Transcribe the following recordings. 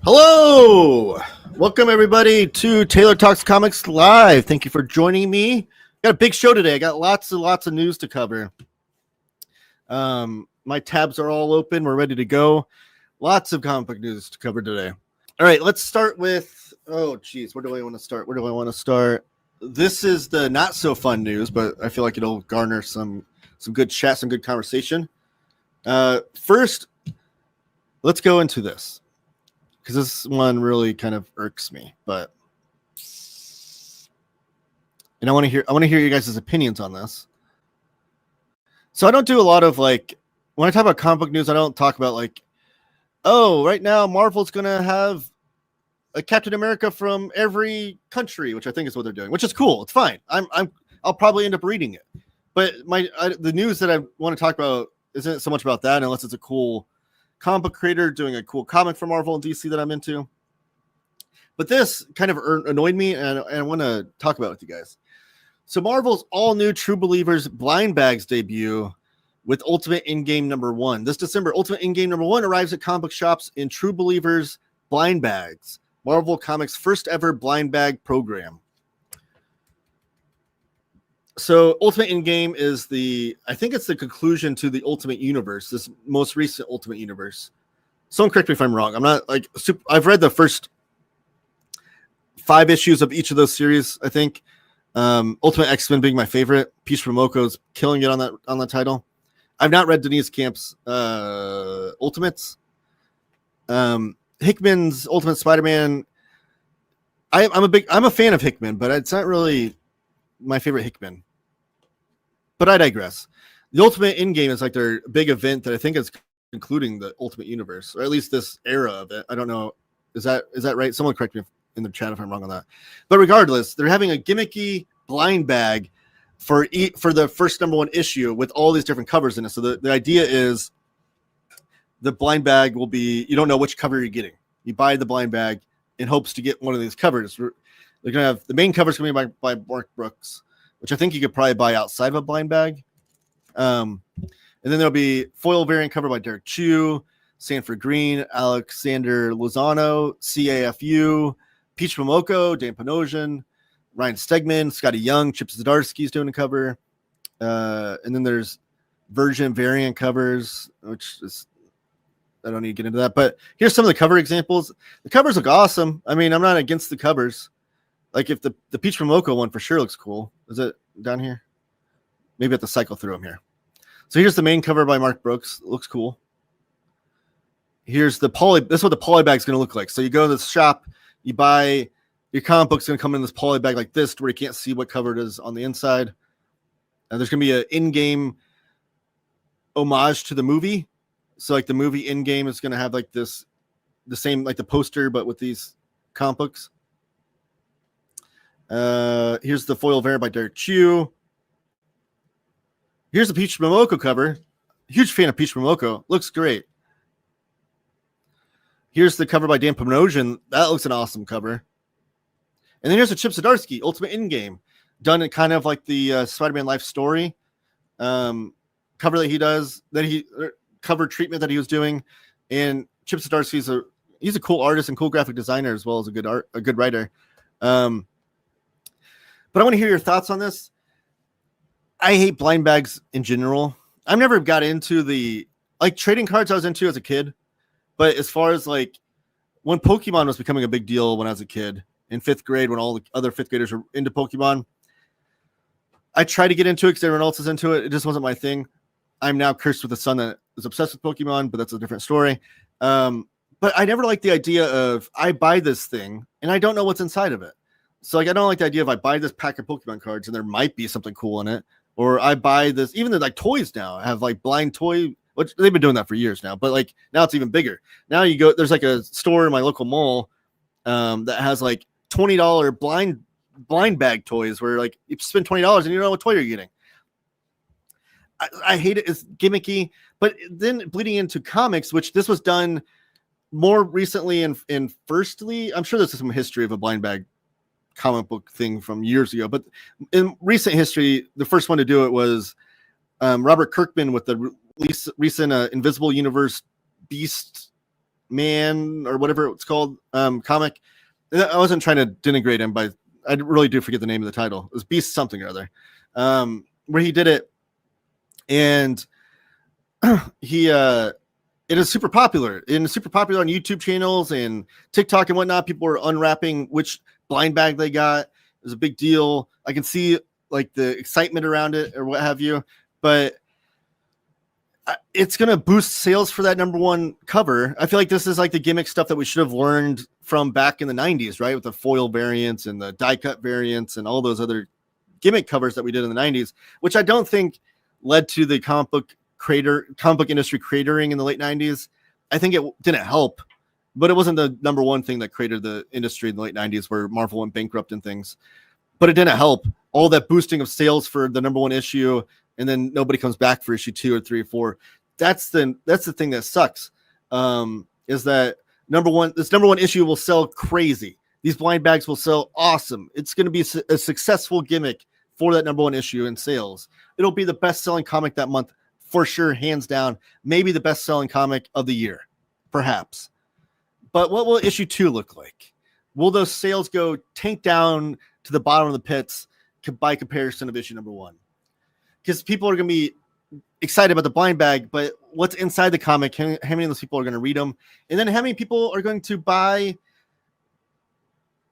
Hello! Welcome everybody to Taylor Talks Comics Live. Thank you for joining me. Got a big show today. I got lots of news to cover. My tabs are all open. We're ready to go. Lots of comic book news to cover today. All right, let's start with, where do I want to start? This is the not so fun news, but I feel like it'll garner some good chat, some good conversation. First, let's go into this, because this one really kind of irks me, and I want to hear you guys' opinions on this. So I don't do a lot of when I talk about comic book news, I don't talk about right now Marvel's gonna have a Captain America from every country, which I think is what they're doing, which is cool. It's fine. I'll probably end up reading it, but the news that I want to talk about isn't so much about that, unless it's a cool comic book creator doing a cool comic for Marvel and DC that I'm into. But this kind of annoyed me, and I want to talk about it with you guys. So Marvel's all-new True Believers blind bags debut with Ultimate In-Game #1. This December, Ultimate In-Game #1 arrives at comic book shops in True Believers blind bags, Marvel Comics' first ever blind bag program. So Ultimate In-Game is I think it's the conclusion to the Ultimate Universe, this most recent Ultimate Universe. Someone correct me if I'm wrong. I'm not I've read the first 5 issues of each of those series, I think. Ultimate X-Men being my favorite. Peach Momoko's killing it on that title. I've not read Denise Camp's Ultimates. Hickman's Ultimate Spider-Man. I'm a fan of Hickman, but it's not really my favorite Hickman. But I digress. The Ultimate In-Game is their big event that I think is concluding the Ultimate Universe, or at least this era of it. I don't know. Is that right? Someone correct me in the chat if I'm wrong on that. But regardless, they're having a gimmicky blind bag for the first #1 issue with all these different covers in it. So the idea is the blind bag will be, you don't know which cover you're getting. You buy the blind bag in hopes to get one of these covers. They're going to have the main cover's going to be by Mark Brooks, which I think you could probably buy outside of a blind bag. And then there'll be foil variant cover by Derek Chu, Sanford Green, Alexander Lozano, CAFU, Peach Momoko, Dan Panosian, Ryan Stegman, Scotty Young, Chip Zdarsky's doing a cover. And then there's version variant covers, which is, I don't need to get into that. But here's some of the cover examples. The covers look awesome. I mean, I'm not against the covers. If the Peach Momoko one for sure looks cool. Is it down here? Maybe I have to cycle through them here. So here's the main cover by Mark Brooks. It looks cool. Here's this is what the poly bag is going to look like. So you go to the shop, you buy your comic book's going to come in this poly bag like this, where you can't see what cover it is on the inside. And there's going to be an in-game homage to the movie. So the movie In-Game is going to have the same the poster, but with these comic books. Here's the foil variant by Derek Chu. Here's the Peach Momoko cover. Huge fan of Peach Momoko. Looks great. Here's the cover by Dan Panosian. That looks an awesome cover. And then here's the Chip Zdarsky Ultimate In-Game, done in kind of like the Spider-Man Life Story cover that he does, cover treatment that he was doing. And Chip Zdarsky's he's a cool artist and cool graphic designer, as well as a good writer. But I want to hear your thoughts on this. I hate blind bags in general. I've never got into the trading cards I was into as a kid. But as far as when Pokemon was becoming a big deal when I was a kid in 5th grade, when all the other 5th graders were into Pokemon, I tried to get into it because everyone else is into it. It just wasn't my thing. I'm now cursed with a son that is obsessed with Pokemon, but that's a different story. But I never liked the idea of I buy this thing and I don't know what's inside of it. So I don't like the idea of I buy this pack of Pokemon cards and there might be something cool in it. Or I buy this, even the toys now have blind toy, which they've been doing that for years now, but now it's even bigger. Now you go, there's a store in my local mall that has $20 blind bag toys where you spend $20 and you don't know what toy you're getting. I hate it. It's gimmicky, but then bleeding into comics, which this was done more recently in Firstly. I'm sure there's some history of a blind bag comic book thing from years ago, but in recent history, the first one to do it was Robert Kirkman with the recent Invisible Universe Beast Man or whatever it's called comic. I wasn't trying to denigrate him, but I really do forget the name of the title. It was Beast something or other, where he did it, and he it is super popular on YouTube channels and TikTok and whatnot. People are unwrapping which blind bag they got. It was a big deal. I can see like the excitement around it or what have you, but it's going to boost sales for that number one cover. I feel like this is like the gimmick stuff that we should have learned from back in the 90s, right? With the foil variants and the die cut variants and all those other gimmick covers that we did in the 90s, which I don't think led to the comic book industry cratering in the late 90s. I think it didn't help, but it wasn't the number one thing that cratered the industry in the late 90s where Marvel went bankrupt and things. But it didn't help. All that boosting of sales for the number one issue, and then nobody comes back for issue 2 or 3 or 4. That's the thing that sucks. Is that this number one issue will sell crazy. These blind bags will sell awesome. It's going to be a successful gimmick for that number one issue in sales. It'll be the best selling comic that month for sure, hands down. Maybe the best selling comic of the year, perhaps. But what will issue 2 look like? Will those sales go tank down to the bottom of the pits by comparison of issue number 1? Because people are going to be excited about the blind bag, but what's inside the comic? How many of those people are going to read them? And then how many people are going to buy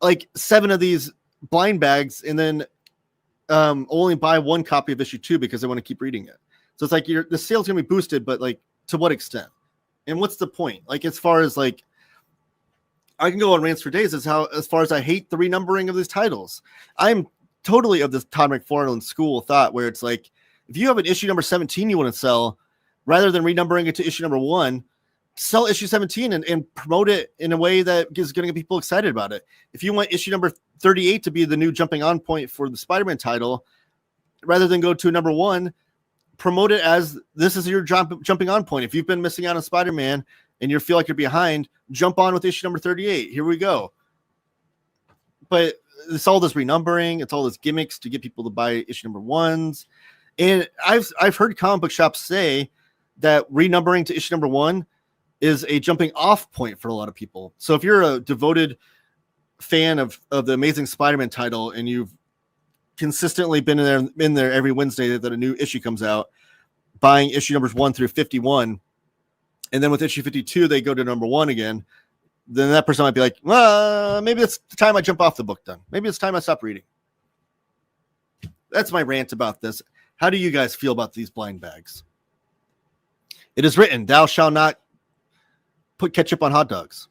like 7 of these blind bags and then only buy 1 copy of issue 2 because they want to keep reading it? So it's like the sales going to be boosted, but like to what extent? And what's the point? Like as far as like, I can go on rants for days as far as I hate the renumbering of these titles. I'm totally of this Todd McFarlane school of thought where it's like, if you have an issue number 17 you want to sell, rather than renumbering it to issue number 1, sell issue 17 and promote it in a way that is going to get people excited about it. If you want issue number 38 to be the new jumping on point for the Spider-Man title, rather than go to number 1, promote it as this is your jumping on point. If you've been missing out on Spider-Man and you feel like you're behind, jump on with issue number 38. Here we go. But it's all this renumbering. It's all this gimmicks to get people to buy issue number 1s. And I've heard comic book shops say that renumbering to issue number 1 is a jumping off point for a lot of people. So if you're a devoted fan of the Amazing Spider-Man title and you've consistently been in there every Wednesday that a new issue comes out, buying issue numbers 1 through 51, and then with issue 52 they go to number 1 again, then that person might be like, well, maybe it's the time I jump off the book then. Maybe it's time I stop reading. That's my rant about this. How do you guys feel about these blind bags? It is written, thou shalt not put ketchup on hot dogs.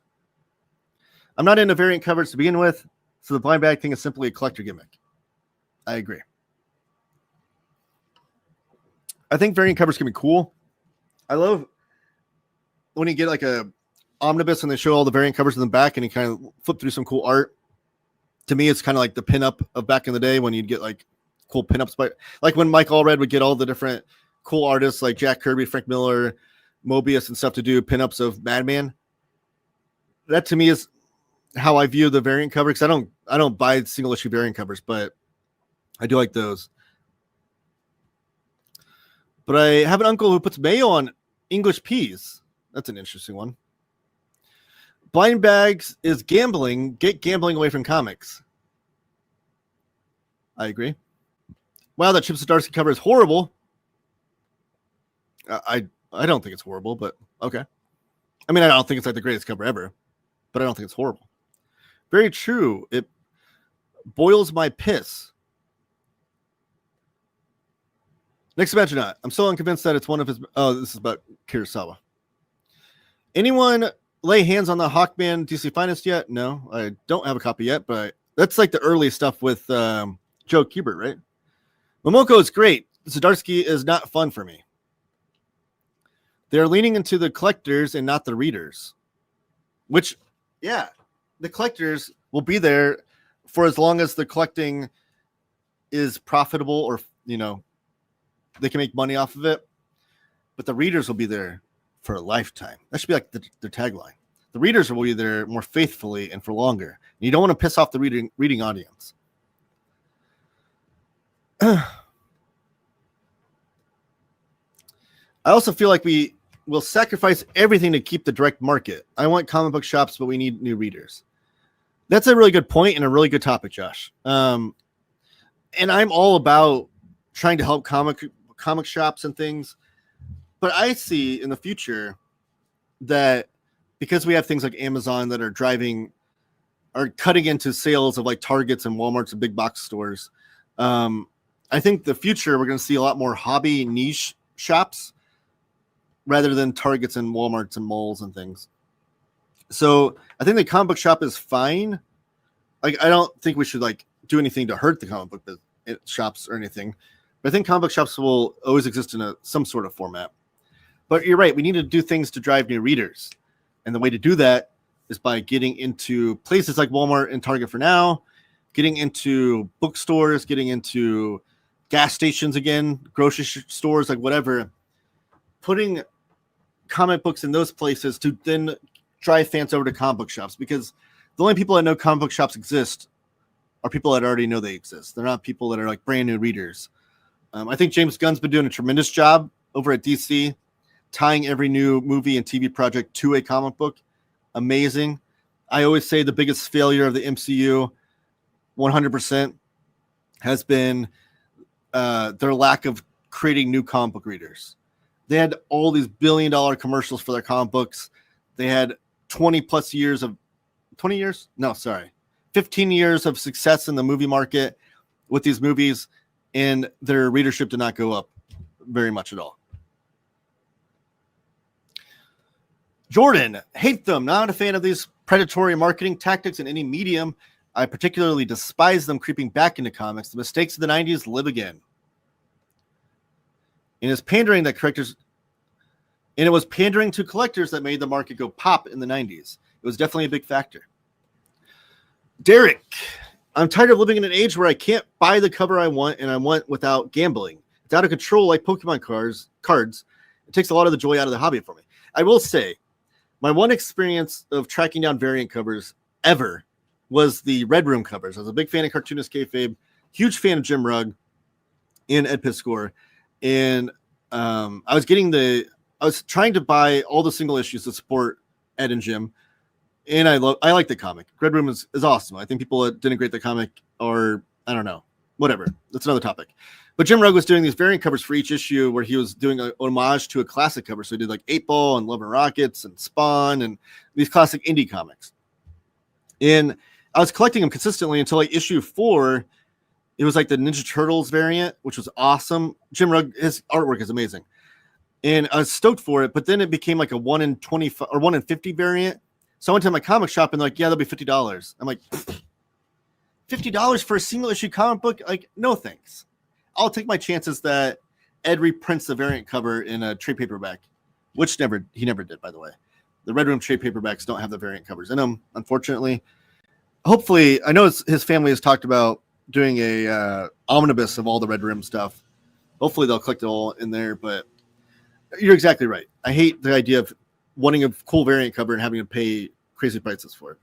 I'm not into variant covers to begin with, so the blind bag thing is simply a collector gimmick. I agree. I think variant covers can be cool. I love when you get like a omnibus and they show all the variant covers in the back and you kind of flip through some cool art. To me, it's kind of like the pinup of back in the day when you'd get like cool pinups, but like when Mike Allred would get all the different cool artists like Jack Kirby, Frank Miller, Mobius and stuff to do pinups of Madman. That to me is how I view the variant cover, because I don't buy single issue variant covers, but I do like those. But I have an uncle who puts mayo on English peas. That's an interesting one. Blind bags is gambling. Get gambling away from comics. I agree. Wow, that Chip Zdarsky cover is horrible. I don't think it's horrible, but okay. I mean, I don't think it's like the greatest cover ever, but I don't think it's horrible. Very true. It boils my piss. Next Imaginaut. I'm still unconvinced that it's one of his... Oh, this is about Kurosawa. Anyone lay hands on the Hawkman DC Finest yet? No, I don't have a copy yet, but that's like the early stuff with Joe Kubert, right? Momoko is great. Zdarsky is not fun for me. They're leaning into the collectors and not the readers. Which, yeah, the collectors will be there for as long as the collecting is profitable or, you know, they can make money off of it. But the readers will be there for a lifetime. That should be like their tagline. The readers will be there more faithfully and for longer. You don't want to piss off the reading audience. I also feel like we will sacrifice everything to keep the direct market. I want comic book shops, but we need new readers. That's a really good point and a really good topic, Josh. And I'm all about trying to help comic shops and things. But I see in the future that because we have things like Amazon that are cutting into sales of like Targets and Walmarts and big box stores. I think the future we're going to see a lot more hobby niche shops rather than Targets and Walmarts and malls and things. So I think the comic book shop is fine. Like, I don't think we should like do anything to hurt the comic book shops or anything. But I think comic book shops will always exist in some sort of format. But you're right. We need to do things to drive new readers. And the way to do that is by getting into places like Walmart and Target for now, getting into bookstores, getting into gas stations again, grocery stores, like whatever, putting comic books in those places to then drive fans over to comic book shops, because the only people that know comic book shops exist are people that already know they exist. They're not people that are like brand new readers. I think James Gunn's been doing a tremendous job over at DC, tying every new movie and TV project to a comic book. Amazing. I always say the biggest failure of the MCU, 100%, has been their lack of creating new comic book readers. They had all these billion-dollar commercials for their comic books. They had 15 years of success in the movie market with these movies, and their readership did not go up very much at all. Jordan, hate them. Not a fan of these predatory marketing tactics in any medium. I particularly despise them creeping back into comics. The mistakes of the 90s live again. And it was pandering to collectors that made the market go pop in the 90s. It was definitely a big factor. Derek, I'm tired of living in an age where I can't buy the cover I want, and I want without gambling. It's out of control like Pokemon cards. It takes a lot of the joy out of the hobby for me. I will say, my one experience of tracking down variant covers ever was the Red Room covers. I was a big fan of Cartoonist Kayfabe, huge fan of Jim Rugg and Ed Piscor. And I was trying to buy all the single issues to support Ed and Jim. And I like the comic. Red Room is awesome. I think people that denigrate the comic are, I don't know, whatever. That's another topic. But Jim Rugg was doing these variant covers for each issue where he was doing an homage to a classic cover. So he did like 8-Ball and Love and Rockets and Spawn and these classic indie comics. And I was collecting them consistently until like issue 4. It was like the Ninja Turtles variant, which was awesome. Jim Rugg, his artwork is amazing. And I was stoked for it, but then it became like a 1 in 25 or 1 in 50 variant. So I went to my comic shop and they're like, yeah, that'll be $50. I'm like, $50 for a single issue comic book? Like, no thanks. I'll take my chances that Ed reprints the variant cover in a trade paperback, which he never did, by the way. The Red Room trade paperbacks don't have the variant covers in them, unfortunately. Hopefully, I know his family has talked about doing a omnibus of all the Red Room stuff. Hopefully they'll collect it all in there, but you're exactly right. I hate the idea of wanting a cool variant cover and having to pay crazy prices for it.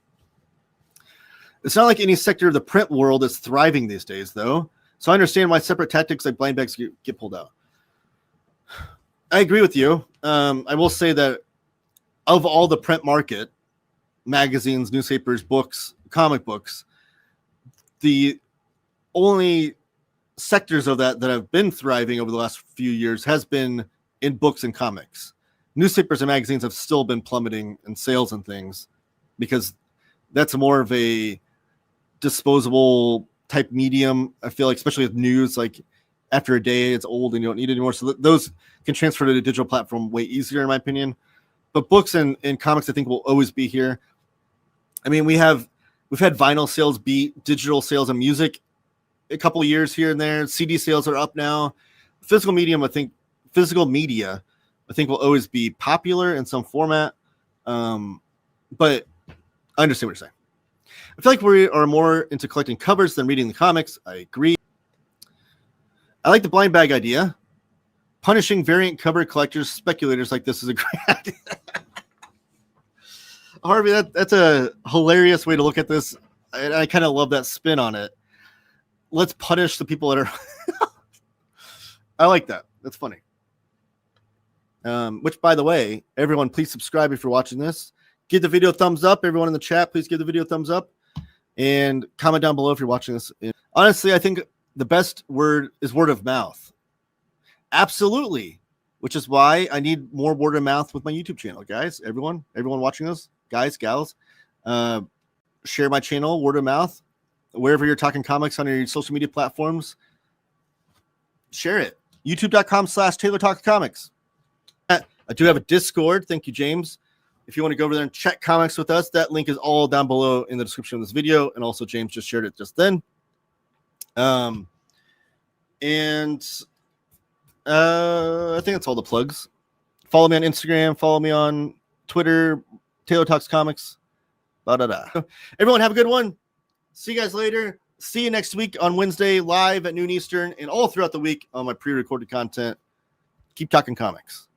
It's not like any sector of the print world is thriving these days, though. So I understand why separate tactics like blind bags get pulled out. I agree with you. I will say that of all the print market, magazines, newspapers, books, comic books, the only sectors of that have been thriving over the last few years has been in books and comics. Newspapers and magazines have still been plummeting in sales and things because that's more of a disposable type medium. I feel like, especially with news, like after a day, it's old and you don't need it anymore. So those can transfer to the digital platform way easier, in my opinion. But books and comics, I think, will always be here. I mean, we've had vinyl sales beat digital sales of music a couple of years here and there. CD sales are up now. Physical media, I think, will always be popular in some format. But I understand what you're saying. I feel like we are more into collecting covers than reading the comics. I agree. I like the blind bag idea. Punishing variant cover collectors, speculators like this is a great idea. Harvey, that's a hilarious way to look at this. And I kind of love that spin on it. Let's punish the people that are... I like that. That's funny. Which, by the way, everyone, please subscribe if you're watching this. Give the video a thumbs up. Everyone in the chat, please give the video a thumbs up. And comment down below if you're watching this. Honestly, I think the best word is word of mouth. Absolutely. Which is why I need more word of mouth with my YouTube channel, guys. Everyone watching this, guys, gals, share my channel, word of mouth, wherever you're talking comics on your social media platforms. Share it. YouTube.com/TaylorTalksComics. I do have a Discord. Thank you, James. If you want to go over there and chat comics with us, that link is all down below in the description of this video. And also, James just shared it just then. I think that's all the plugs. Follow me on Instagram. Follow me on Twitter. Taylor Talks Comics. Everyone have a good one. See you guys later. See you next week on Wednesday live at noon Eastern and all throughout the week on my pre-recorded content. Keep talking comics.